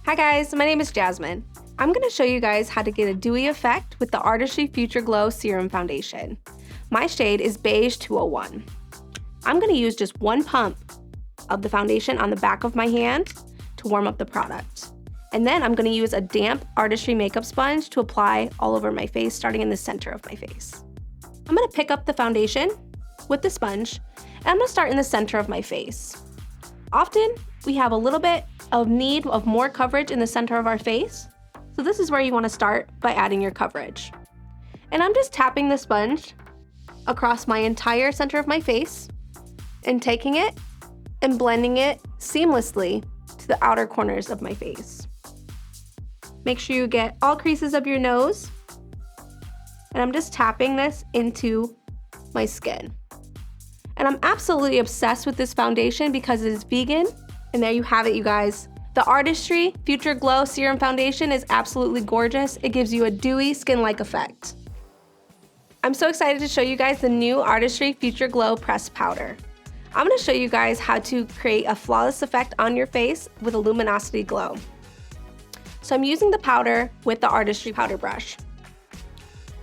Hi guys, my name is Jasmine. I'm going to show you guys how to get a dewy effect with the Artistry Future Glow Serum Foundation. My shade is Beige 201. I'm going to use just one pump of the foundation on the back of my hand to warm up the product. And then I'm going to use a damp Artistry makeup sponge to apply all over my face, starting in the center of my face. I'm going to pick up the foundation with the sponge, and I'm going to start in the center of my face. Often, we have a little bit of need of more coverage in the center of our face, so this is where you want to start by adding your coverage. And I'm just tapping the sponge across my entire center of my face and taking it and blending it seamlessly to the outer corners of my face. Make sure you get all creases of your nose, and I'm just tapping this into my skin. And I'm absolutely obsessed with this foundation because it is vegan. And there you have it, you guys. The Artistry Future Glow Serum Foundation is absolutely gorgeous. It gives you a dewy, skin-like effect. I'm so excited to show you guys the new Artistry Future Glow Pressed Powder. I'm going to show you guys how to create a flawless effect on your face with a luminosity glow. So I'm using the powder with the Artistry powder brush.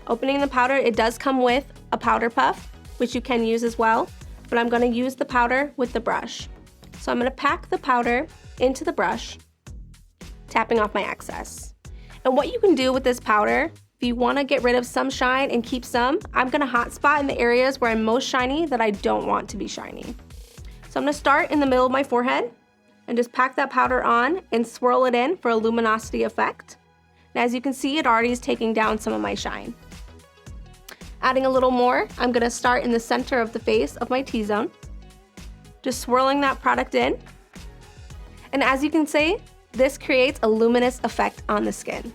Opening the powder, it does come with a powder puff, which you can use as well, but I'm going to use the powder with the brush. So I'm going to pack the powder into the brush, tapping off my excess. And what you can do with this powder, if you want to get rid of some shine and keep some, I'm going to hot spot in the areas where I'm most shiny that I don't want to be shiny. So I'm going to start in the middle of my forehead and just pack that powder on and swirl it in for a luminosity effect. And as you can see, it already is taking down some of my shine. Adding a little more, I'm going to start in the center of the face of my T-zone. Just swirling that product in. And as you can see, this creates a luminous effect on the skin.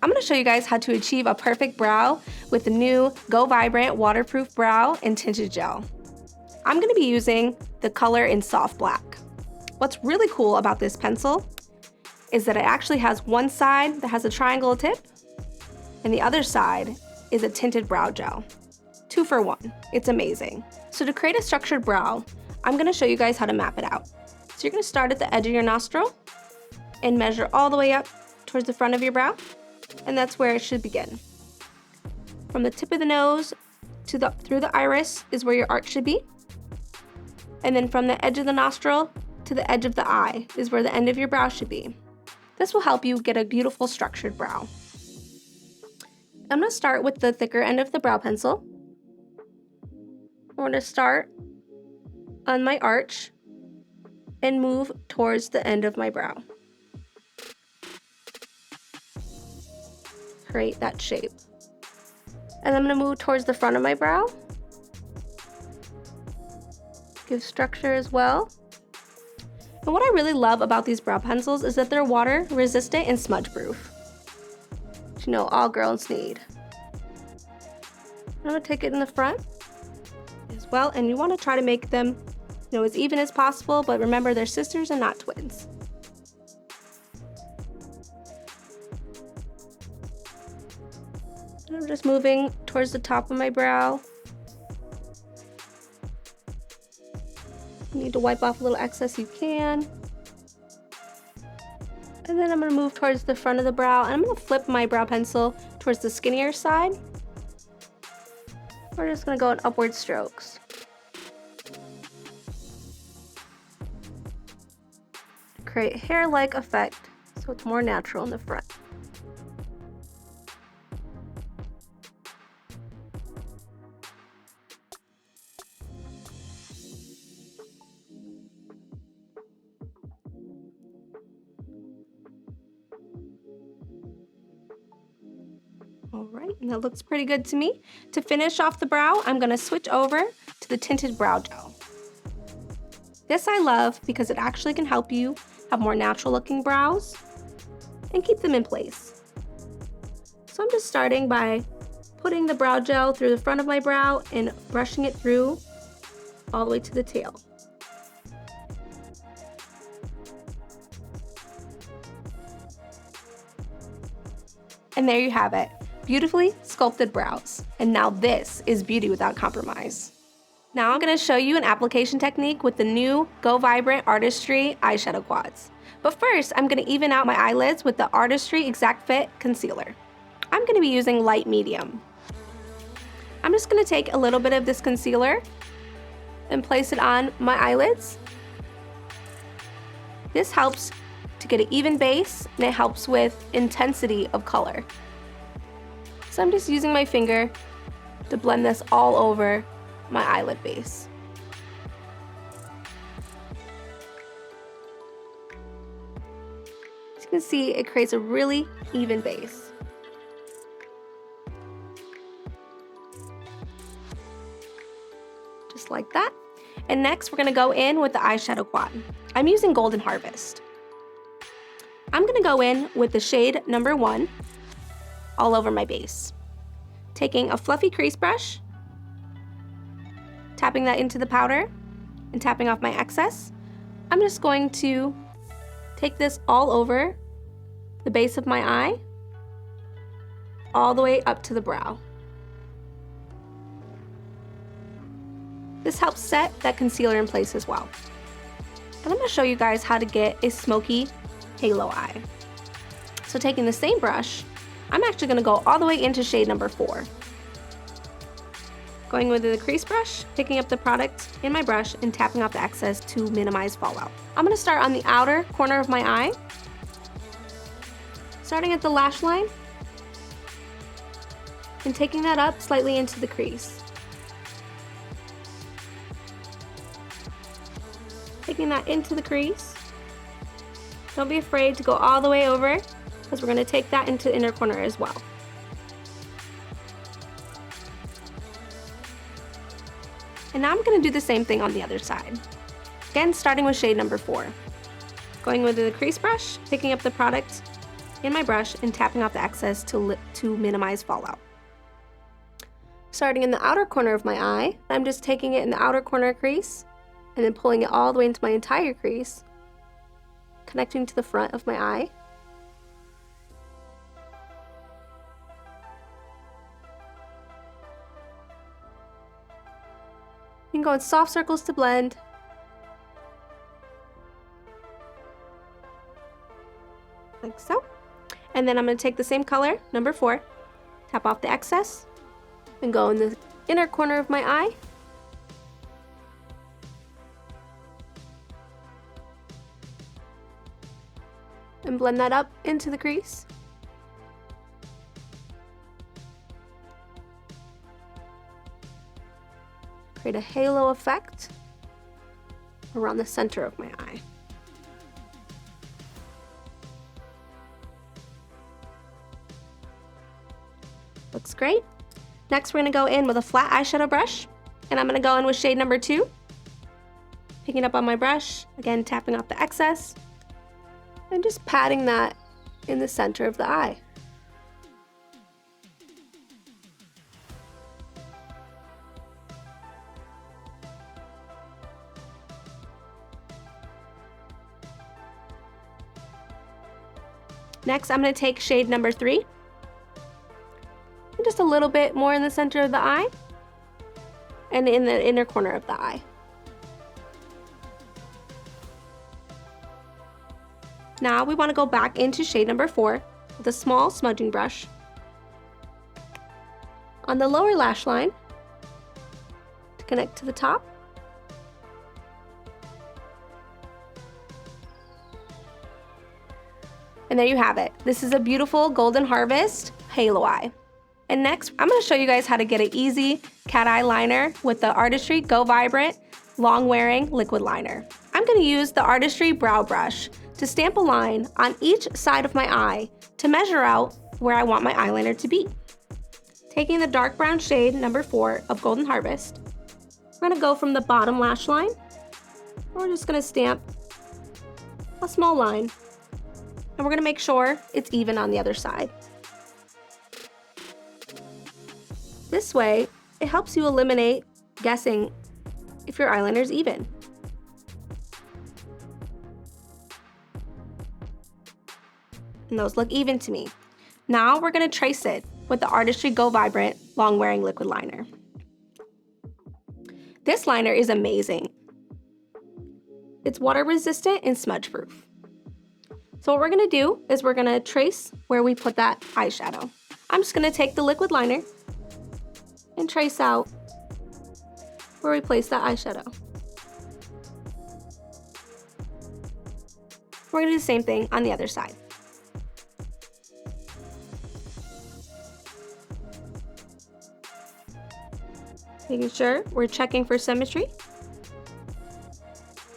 I'm going to show you guys how to achieve a perfect brow with the new Go Vibrant Waterproof Brow and Tinted Gel. I'm going to be using the color in Soft Black. What's really cool about this pencil is that it actually has one side that has a triangle tip, and the other side is a tinted brow gel. 2 for 1. It's amazing. So to create a structured brow, I'm going to show you guys how to map it out. So you're going to start at the edge of your nostril and measure all the way up towards the front of your brow, and that's where it should begin. From the tip of the nose to through the iris is where your arch should be, and then from the edge of the nostril to the edge of the eye is where the end of your brow should be. This will help you get a beautiful structured brow. I'm going to start with the thicker end of the brow pencil. I'm going to start on my arch and move towards the end of my brow. Create that shape. And I'm going to move towards the front of my brow. Give structure as well. And what I really love about these brow pencils is that they're water resistant and smudge proof, which you know all girls need. I'm going to take it in the front as well, and you want to try to make them as even as possible, but remember they're sisters and not twins. And I'm just moving towards the top of my brow. You need to wipe off a little excess you can. And then I'm going to move towards the front of the brow, and I'm going to flip my brow pencil towards the skinnier side. We're just going to go in upward strokes. Create hair-like effect so it's more natural in the front. All right, and that looks pretty good to me. To finish off the brow, I'm going to switch over to the tinted brow gel. This I love because it actually can help you have more natural looking brows and keep them in place. So I'm just starting by putting the brow gel through the front of my brow and brushing it through all the way to the tail. And there you have it. Beautifully sculpted brows. And now this is beauty without compromise. Now I'm going to show you an application technique with the new Go Vibrant Artistry eyeshadow quads. But first, I'm going to even out my eyelids with the Artistry Exact Fit Concealer. I'm going to be using light medium. I'm just going to take a little bit of this concealer and place it on my eyelids. This helps to get an even base, and it helps with intensity of color. So I'm just using my finger to blend this all over my eyelid base. As you can see, it creates a really even base. Just like that. And next, we're going to go in with the eyeshadow quad. I'm using Golden Harvest. I'm going to go in with the shade number 1 all over my base. Taking a fluffy crease brush, tapping that into the powder, and tapping off my excess. I'm just going to take this all over the base of my eye, all the way up to the brow. This helps set that concealer in place as well. And I'm going to show you guys how to get a smoky halo eye. So taking the same brush, I'm actually going to go all the way into shade number 4. Going with the crease brush, picking up the product in my brush and tapping off the excess to minimize fallout. I'm going to start on the outer corner of my eye, starting at the lash line and taking that up slightly into the crease. Taking that into the crease. Don't be afraid to go all the way over, because we're going to take that into the inner corner as well. And now I'm going to do the same thing on the other side. Again, starting with shade number 4. Going with the crease brush, picking up the product in my brush and tapping off the excess to minimize fallout. Starting in the outer corner of my eye, I'm just taking it in the outer corner crease and then pulling it all the way into my entire crease, connecting to the front of my eye. You can go in soft circles to blend. Like so. And then I'm going to take the same color, number 4, tap off the excess, and go in the inner corner of my eye. And blend that up into the crease. Create a halo effect around the center of my eye. Looks great. Next, we're going to go in with a flat eyeshadow brush, and I'm going to go in with shade number 2. Picking it up on my brush, again tapping off the excess, and just patting that in the center of the eye. Next, I'm going to take shade number 3, and just a little bit more in the center of the eye, and in the inner corner of the eye. Now we want to go back into shade number 4 with a small smudging brush on the lower lash line to connect to the top. And there you have it. This is a beautiful Golden Harvest halo eye. And next, I'm going to show you guys how to get an easy cat eye liner with the Artistry Go Vibrant Long Wearing Liquid Liner. I'm going to use the Artistry Brow Brush to stamp a line on each side of my eye to measure out where I want my eyeliner to be. Taking the dark brown shade number 4 of Golden Harvest, we're going to go from the bottom lash line, and we're just going to stamp a small line, and we're going to make sure it's even on the other side. This way, it helps you eliminate guessing if your eyeliner is even. And those look even to me. Now we're going to trace it with the Artistry Go Vibrant Long Wearing Liquid Liner. This liner is amazing. It's water resistant and smudge proof. So what we're gonna do is we're gonna trace where we put that eyeshadow. I'm just gonna take the liquid liner and trace out where we place that eyeshadow. We're gonna do the same thing on the other side. Making sure we're checking for symmetry.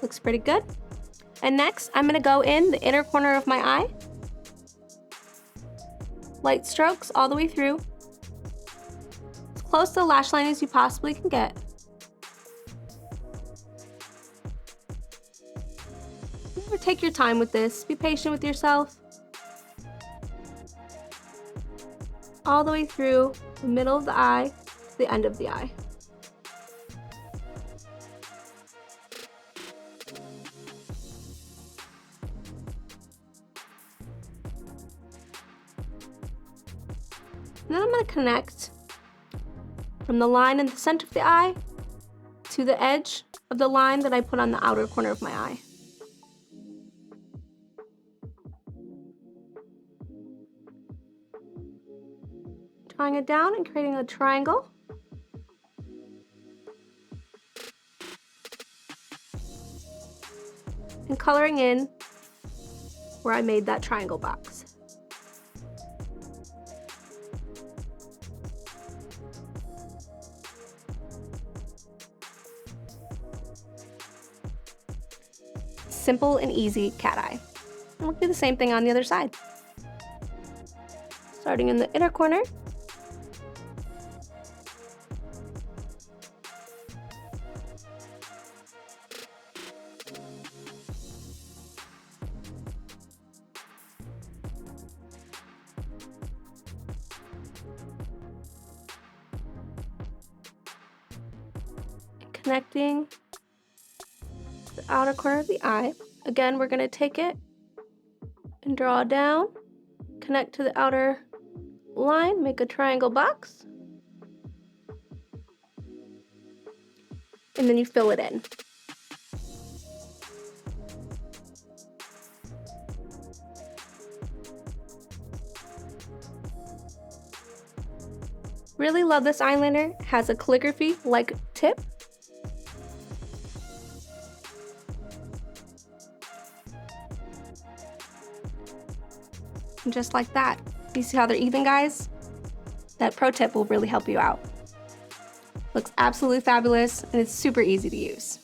Looks pretty good. And next, I'm gonna go in the inner corner of my eye. Light strokes all the way through. As close to the lash line as you possibly can get. Take your time with this. Be patient with yourself. All the way through the middle of the eye to the end of the eye. And then I'm going to connect from the line in the center of the eye to the edge of the line that I put on the outer corner of my eye. Drawing it down and creating a triangle. And coloring in where I made that triangle box. Simple and easy cat eye. And we'll do the same thing on the other side. Starting in the inner corner. Connecting the outer corner of the eye. Again, we're going to take it and draw down, connect to the outer line, make a triangle box, and then you fill it in. Really love this eyeliner. It has a calligraphy-like tip. And just like that. You see how they're even, guys? That pro tip will really help you out. Looks absolutely fabulous, and it's super easy to use.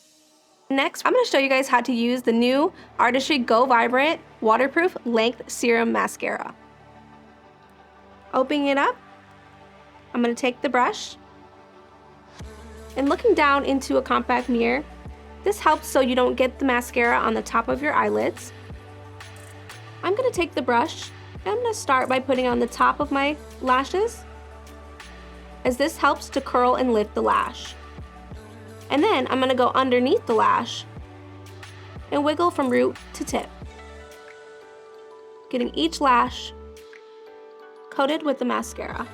Next, I'm going to show you guys how to use the new Artistry Go Vibrant Waterproof Length Serum Mascara. Opening it up, I'm going to take the brush, and looking down into a compact mirror, this helps so you don't get the mascara on the top of your eyelids. I'm going to take the brush, and I'm going to start by putting on the top of my lashes, as this helps to curl and lift the lash. And then I'm going to go underneath the lash and wiggle from root to tip, getting each lash coated with the mascara.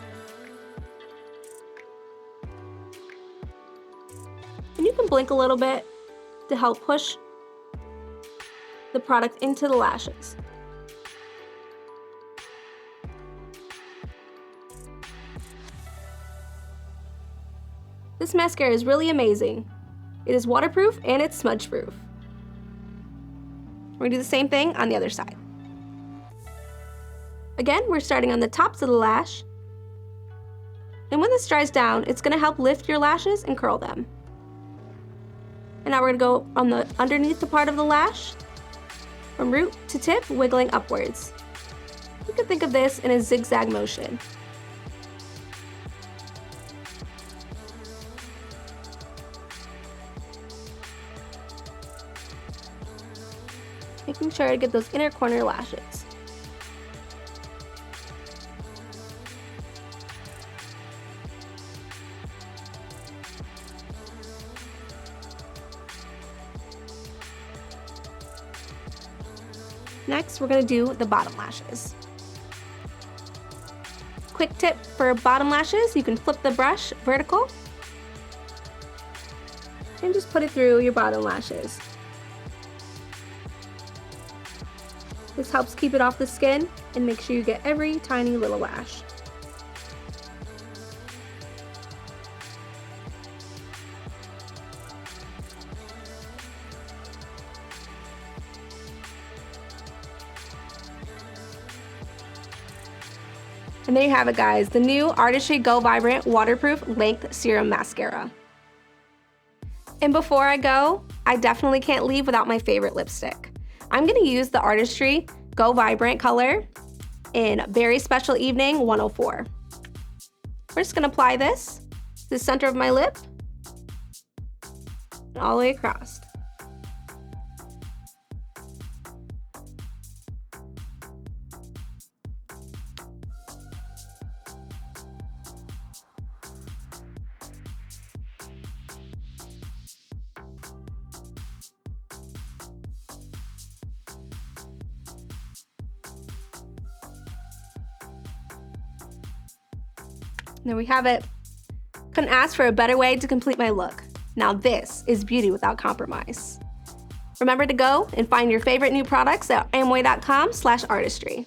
And you can blink a little bit to help push the product into the lashes. This mascara is really amazing. It is waterproof and it's smudge proof. We're going to do the same thing on the other side. Again, we're starting on the tops of the lash. And when this dries down, it's going to help lift your lashes and curl them. And now we're going to go on the underneath the part of the lash, from root to tip, wiggling upwards. You can think of this in a zigzag motion. Making sure to get those inner corner lashes. Next, we're going to do the bottom lashes. Quick tip for bottom lashes, you can flip the brush vertical and just put it through your bottom lashes. This helps keep it off the skin and make sure you get every tiny little lash. And there you have it, guys, the new Artistry Go Vibrant Waterproof Length Serum Mascara. And before I go, I definitely can't leave without my favorite lipstick. I'm gonna use the Artistry Go Vibrant color in Very Special Evening 104. We're just gonna apply this to the center of my lip and all the way across. There we have it. Couldn't ask for a better way to complete my look. Now this is beauty without compromise. Remember to go and find your favorite new products at amway.com/artistry.